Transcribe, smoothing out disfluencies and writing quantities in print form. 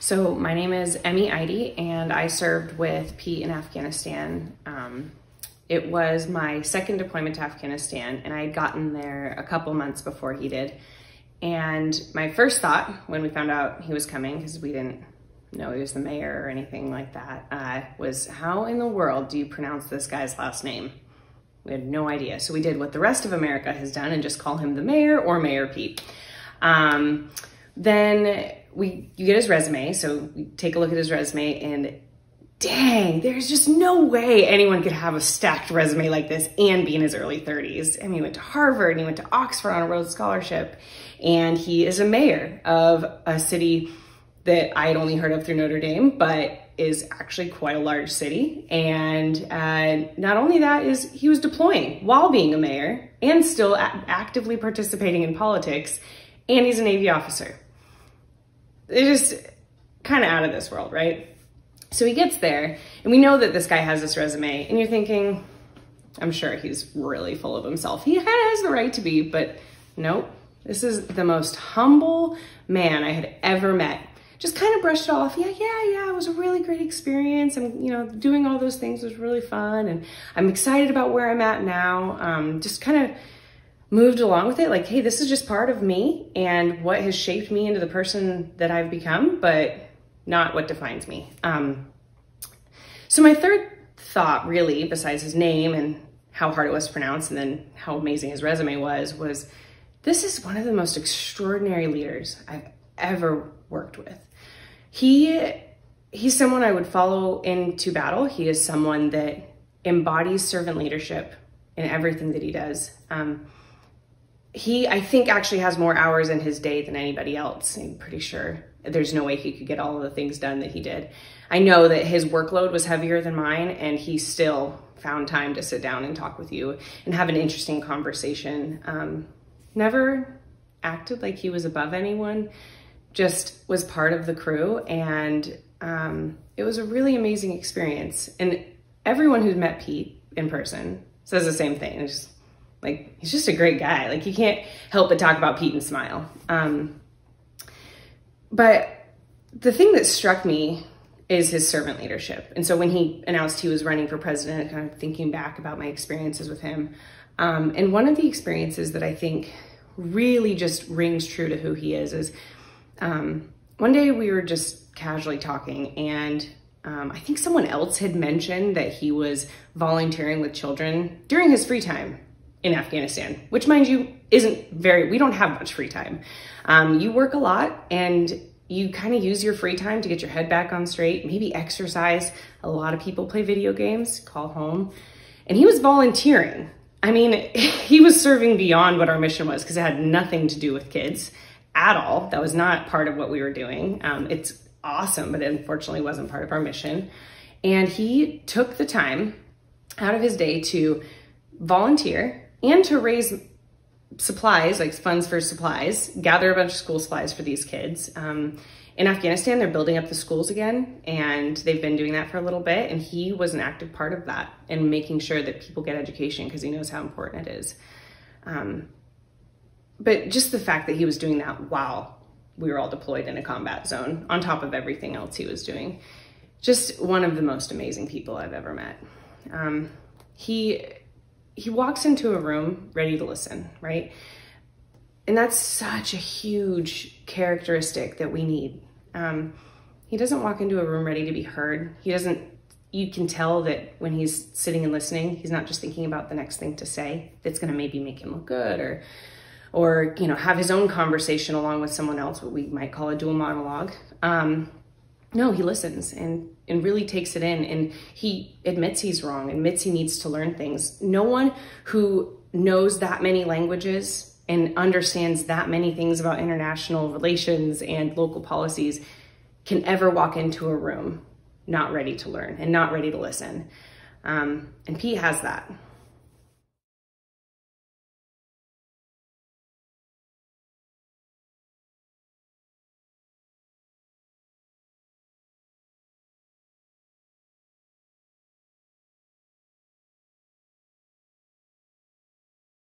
So my name is Emmy Eide, and I served with Pete in Afghanistan. It was my second deployment to Afghanistan, and I had gotten there a couple months before he did. And my first thought when we found out he was coming, because we didn't know he was the mayor or anything like that, was how in the world do you pronounce this guy's last name? We had no idea. So we did what the rest of America has done and just call him the mayor or Mayor Pete. Then you get his resume. So we take a look at his resume, and dang, there's just no way anyone could have a stacked resume like this and be in his early 30s. I mean, he went to Harvard and he went to Oxford on a Rhodes Scholarship, and he is a mayor of a city that I had only heard of through Notre Dame, but is actually quite a large city. And not only that, is he was deploying while being a mayor and still actively participating in politics, and he's a Navy officer. It's just kind of out of this world, right? So he gets there, and we know that this guy has this resume, and you're thinking, I'm sure he's really full of himself. He has the right to be, but nope. This is the most humble man I had ever met. Just kind of brushed it off. Yeah, it was a really great experience. And, doing all those things was really fun. And I'm excited about where I'm at now. Just kind of moved along with it. Like, hey, this is just part of me and what has shaped me into the person that I've become, but not what defines me. So my third thought, really, besides his name and how hard it was to pronounce and then how amazing his resume was this is one of the most extraordinary leaders I've ever worked with. He's someone I would follow into battle. He is someone that embodies servant leadership in everything that he does. He, I think, actually has more hours in his day than anybody else. I'm pretty sure there's no way he could get all of the things done that he did. I know that his workload was heavier than mine, and he still found time to sit down and talk with you and have an interesting conversation. Never acted like he was above anyone, just was part of the crew, and it was a really amazing experience. And everyone who's met Pete in person says the same thing. It's just, like, he's just a great guy. Like, you can't help but talk about Pete and smile. But the thing that struck me is his servant leadership. And so when he announced he was running for president, kind of thinking back about my experiences with him, and one of the experiences that I think really just rings true to who he is one day we were just casually talking, and I think someone else had mentioned that he was volunteering with children during his free time in Afghanistan, which, mind you, we don't have much free time. You work a lot, and you kind of use your free time to get your head back on straight, maybe exercise. A lot of people play video games, call home, and he was volunteering. I mean, he was serving beyond what our mission was, because it had nothing to do with kids at all. That was not part of what we were doing. It's awesome, but it unfortunately wasn't part of our mission. And he took the time out of his day to volunteer and to raise supplies, like funds for supplies, gather a bunch of school supplies for these kids. In Afghanistan, they're building up the schools again, and they've been doing that for a little bit, and he was an active part of that and making sure that people get education, because he knows how important it is. But just the fact that he was doing that while we were all deployed in a combat zone, on top of everything else he was doing, just one of the most amazing people I've ever met. He walks into a room ready to listen, right? And that's such a huge characteristic that we need. He doesn't walk into a room ready to be heard. You can tell that when he's sitting and listening, he's not just thinking about the next thing to say that's gonna maybe make him look good, or have his own conversation along with someone else, what we might call a dual monologue. No, he listens and really takes it in, and he admits he's wrong, admits he needs to learn things. No one who knows that many languages and understands that many things about international relations and local policies can ever walk into a room not ready to learn and not ready to listen. And Pete has that.